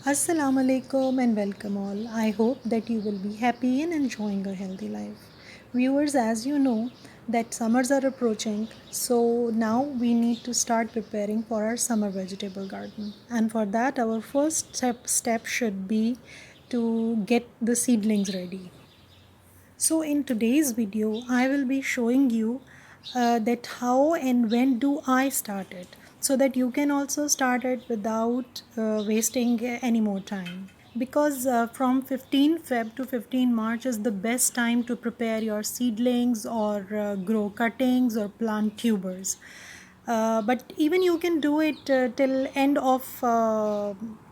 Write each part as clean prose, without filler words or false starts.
Assalamu alaikum and welcome all. I hope that you will be happy and enjoying a healthy life. Viewers, as you know that summers are approaching, so now we need to start preparing for our summer vegetable garden. And for that our first step should be to get the seedlings ready. So in today's video, I will be showing you that how and when do I start it, so that you can also start it without wasting any more time. Because from 15 Feb to 15 March is the best time to prepare your seedlings or grow cuttings or plant tubers. But even you can do it till end of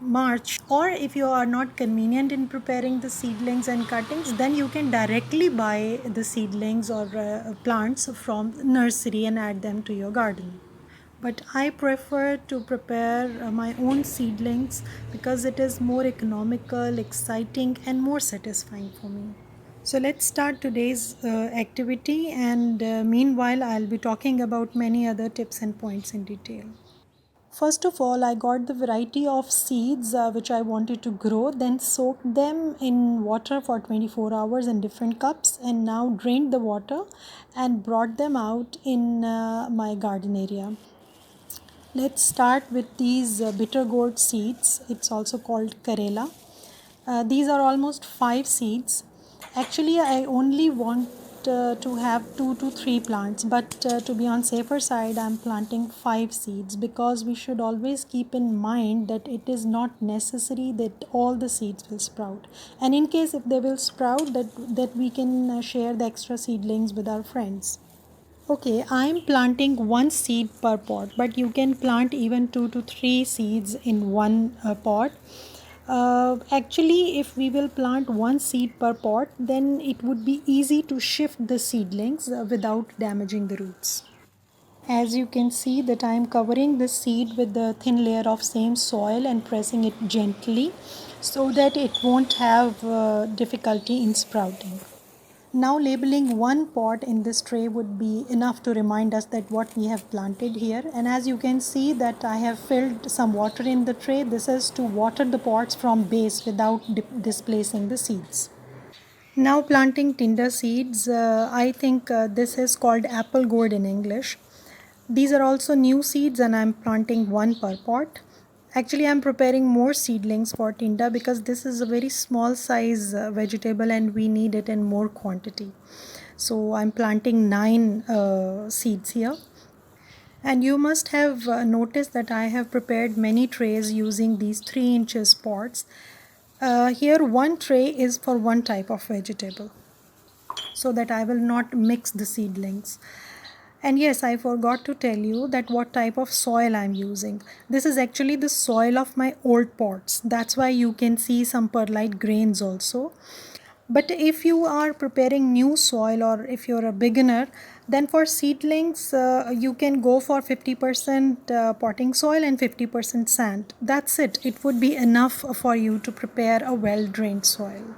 March, or if you are not convenient in preparing the seedlings and cuttings, then you can directly buy the seedlings or plants from nursery and add them to your garden. But I prefer to prepare my own seedlings because it is more economical, exciting, and more satisfying for me. So let's start today's activity, and meanwhile, I'll be talking about many other tips and points in detail. First of all, I got the variety of seeds which I wanted to grow, then soaked them in water for 24 hours in different cups, and now drained the water and brought them out in my garden area. Let's start with these bitter gourd seeds. It's also called Karela. These are almost 5 seeds. Actually, I only want to have 2 to 3 plants, but to be on safer side, I'm planting 5 seeds because we should always keep in mind that it is not necessary that all the seeds will sprout. And in case if they will sprout, that we can share the extra seedlings with our friends. Okay, I'm planting 1 seed per pot, but you can plant even 2 to 3 seeds in one pot. Actually, if we will plant 1 seed per pot, then it would be easy to shift the seedlings without damaging the roots. As you can see that I am covering the seed with the thin layer of same soil and pressing it gently so that it won't have difficulty in sprouting. Now labeling one pot in this tray would be enough to remind us that what we have planted here, and as you can see that I have filled some water in the tray. This is to water the pots from base without displacing the seeds. Now planting tinder seeds, I think this is called apple gourd in English. These are also new seeds and I'm planting one per pot. Actually, I'm preparing more seedlings for tinda because this is a very small size vegetable and we need it in more quantity. So I'm planting 9 seeds here. And you must have noticed that I have prepared many trays using these 3 inches pots. Here one tray is for one type of vegetable so that I will not mix the seedlings. And yes, I forgot to tell you that what type of soil I'm using. This is actually the soil of my old pots. That's why you can see some perlite grains also. But if you are preparing new soil or if you're a beginner, then for seedlings, you can go for 50% potting soil and 50% sand. That's it. It would be enough for you to prepare a well drained soil.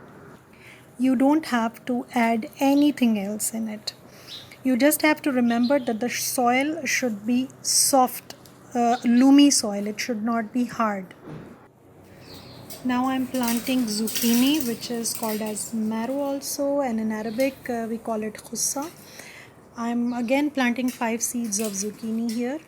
You don't have to add anything else in it. You just have to remember that the soil should be soft, loomy soil. It should not be hard. Now I'm planting zucchini, which is called as marrow also, and in Arabic we call it khussa. I'm again planting 5 seeds of zucchini here.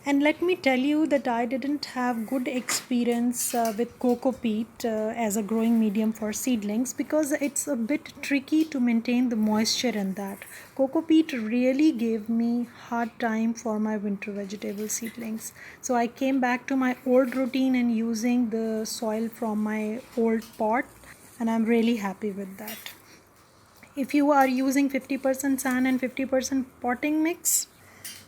And let me tell you that I didn't have good experience with coco peat as a growing medium for seedlings because it's a bit tricky to maintain the moisture in that. Coco peat really gave me hard time for my winter vegetable seedlings. So I came back to my old routine and using the soil from my old pot, and I'm really happy with that. If you are using 50% sand and 50% potting mix,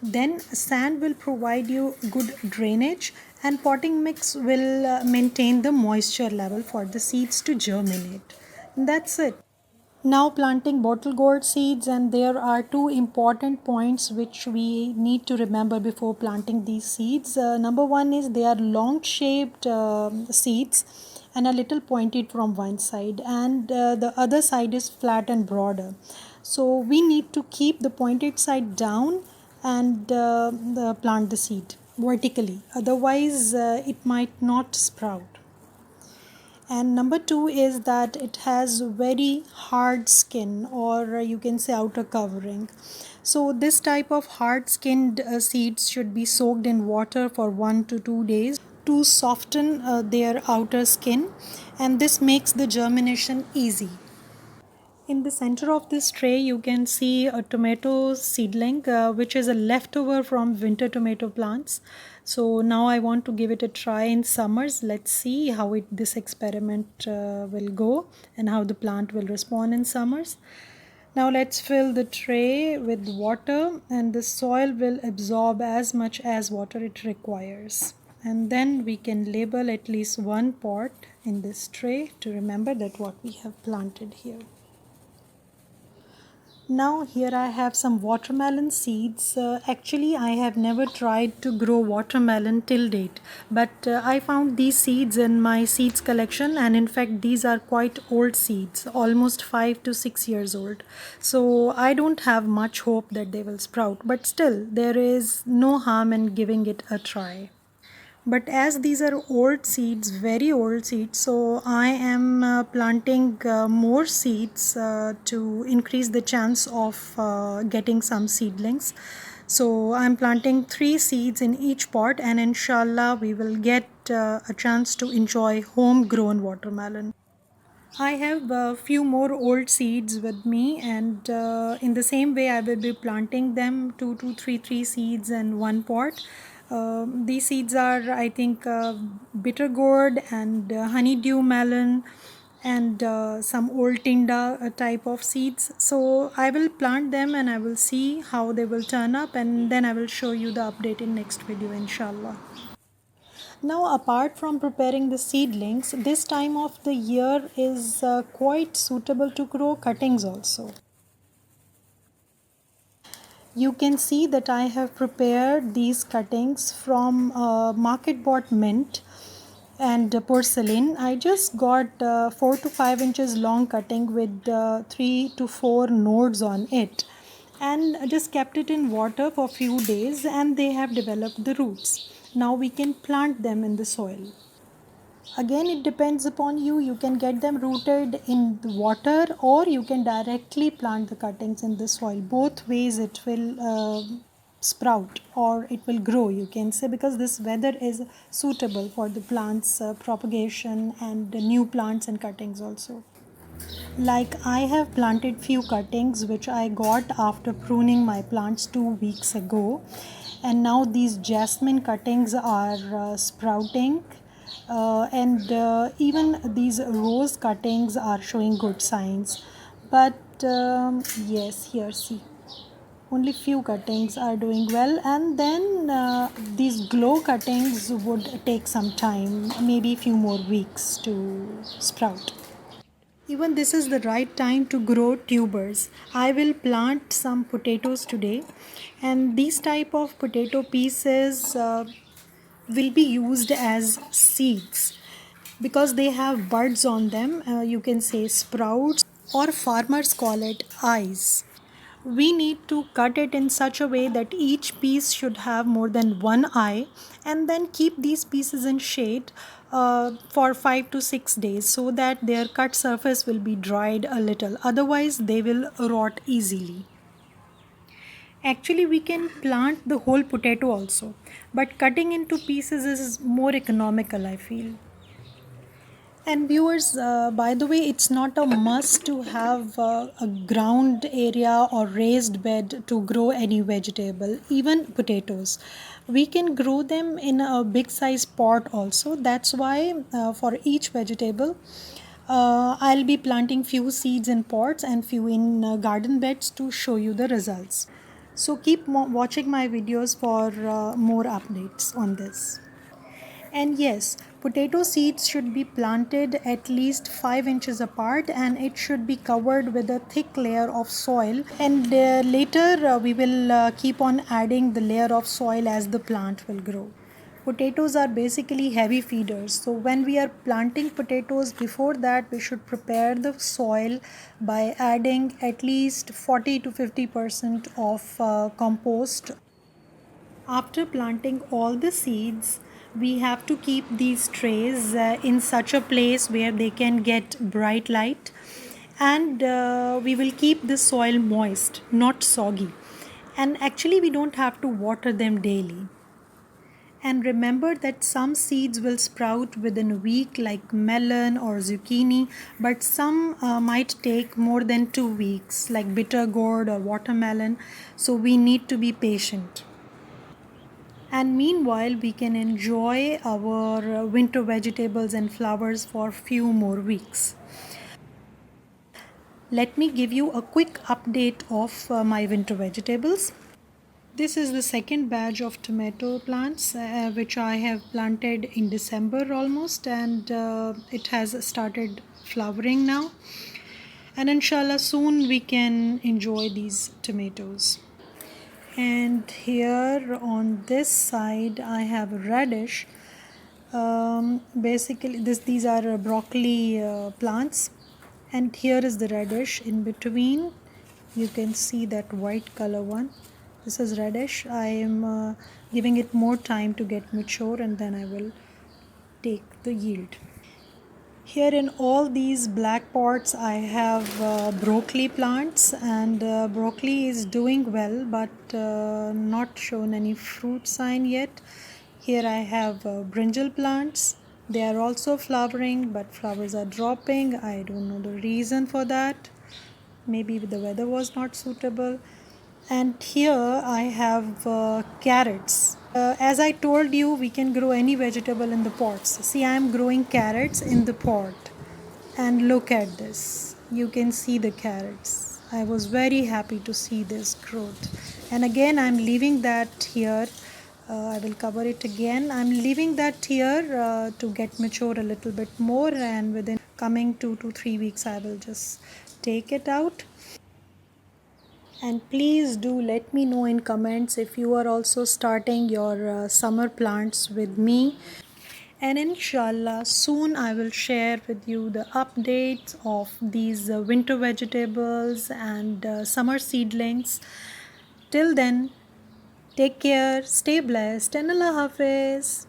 then sand will provide you good drainage and potting mix will maintain the moisture level for the seeds to germinate. That's it. Now planting bottle gourd seeds, and there are 2 important points which we need to remember before planting these seeds. Number one is they are long shaped seeds and a little pointed from one side, and the other side is flat and broader. So we need to keep the pointed side down and plant the seed vertically, otherwise it might not sprout. And number two is that it has very hard skin, or you can say outer covering. So this type of hard skinned seeds should be soaked in water for 1 to 2 days to soften their outer skin, and this makes the germination easy. In the center of this tray, you can see a tomato seedling, which is a leftover from winter tomato plants. So now I want to give it a try in summers. Let's see how this experiment will go and how the plant will respond in summers. Now let's fill the tray with water, and the soil will absorb as much as water it requires. And then we can label at least one pot in this tray to remember that what we have planted here. Now here I have some watermelon seeds. Actually I have never tried to grow watermelon till date, but I found these seeds in my seeds collection, and in fact these are quite old seeds, almost 5 to 6 years old. So I don't have much hope that they will sprout, but still there is no harm in giving it a try. But as these are old seeds, very old seeds, so I am planting more seeds to increase the chance of getting some seedlings. So I'm planting 3 seeds in each pot, and inshallah we will get a chance to enjoy homegrown watermelon. I have a few more old seeds with me, and in the same way, I will be planting them three seeds in one pot. These seeds are, I think, bitter gourd and honeydew melon and some old tinda type of seeds. So I will plant them and I will see how they will turn up, and then I will show you the update in next video, inshallah. Now, apart from preparing the seedlings, this time of the year is quite suitable to grow cuttings also. You can see that I have prepared these cuttings from market bought mint and porcelain. I just got 4 to 5 inches long cutting with 3 to 4 nodes on it, and just kept it in water for a few days, and they have developed the roots. Now we can plant them in the soil. Again, it depends upon you. You can get them rooted in the water, or you can directly plant the cuttings in the soil. Both ways it will sprout or it will grow, you can say, because this weather is suitable for the plants propagation and the new plants and cuttings also. Like I have planted few cuttings which I got after pruning my plants 2 weeks ago, and now these jasmine cuttings are sprouting, and even these rose cuttings are showing good signs. But yes, here see, only few cuttings are doing well, and then these glow cuttings would take some time, maybe few more weeks to sprout. Even this is the right time to grow tubers. I will plant some potatoes today, and these type of potato pieces will be used as seeds because they have buds on them. You can say sprouts, or farmers call it eyes. We need to cut it in such a way that each piece should have more than one eye, and then keep these pieces in shade for 5 to 6 days so that their cut surface will be dried a little, otherwise they will rot easily. Actually, we can plant the whole potato also, but cutting into pieces is more economical, I feel. And viewers, by the way, it's not a must to have a ground area or raised bed to grow any vegetable, even potatoes. We can grow them in a big size pot also. That's why for each vegetable, I'll be planting few seeds in pots and few in garden beds to show you the results. So keep watching my videos for more updates on this. And yes, potato seeds should be planted at least 5 inches apart, and it should be covered with a thick layer of soil. And later we will keep on adding the layer of soil as the plant will grow. Potatoes are basically heavy feeders, so when we are planting potatoes, before that we should prepare the soil by adding at least 40 to 50% of compost. After planting all the seeds, We have to keep these trays in such a place where they can get bright light, and we will keep the soil moist, not soggy. And actually, we don't have to water them daily. And remember that some seeds will sprout within a week, like melon or zucchini, but some might take more than 2 weeks, like bitter gourd or watermelon. So we need to be patient. And meanwhile, we can enjoy our winter vegetables and flowers for few more weeks. Let me give you a quick update of my winter vegetables. This is the second batch of tomato plants which I have planted in December almost, and it has started flowering now. And inshallah, soon we can enjoy these tomatoes. And here on this side, I have radish. Basically, these are broccoli plants, and here is the radish in between. You can see that white color one. This is radish. I am giving it more time to get mature, and then I will take the yield. Here in all these black pots I have broccoli plants, and broccoli is doing well, but not shown any fruit sign yet. Here I have brinjal plants. They are also flowering, but flowers are dropping. I don't know the reason for that. Maybe the weather was not suitable. And here I have carrots. As I told you, we can grow any vegetable in the pots. See, I am growing carrots in the pot. And look at this. You can see the carrots. I was very happy to see this growth. And again, I'm leaving that here. I will cover it again. I'm leaving that here to get mature a little bit more, and within coming 2 to 3 weeks, I will just take it out. And please do let me know in comments if you are also starting your summer plants with me. And inshallah, soon I will share with you the updates of these winter vegetables and summer seedlings. Till then, take care, stay blessed, and Allah Hafiz.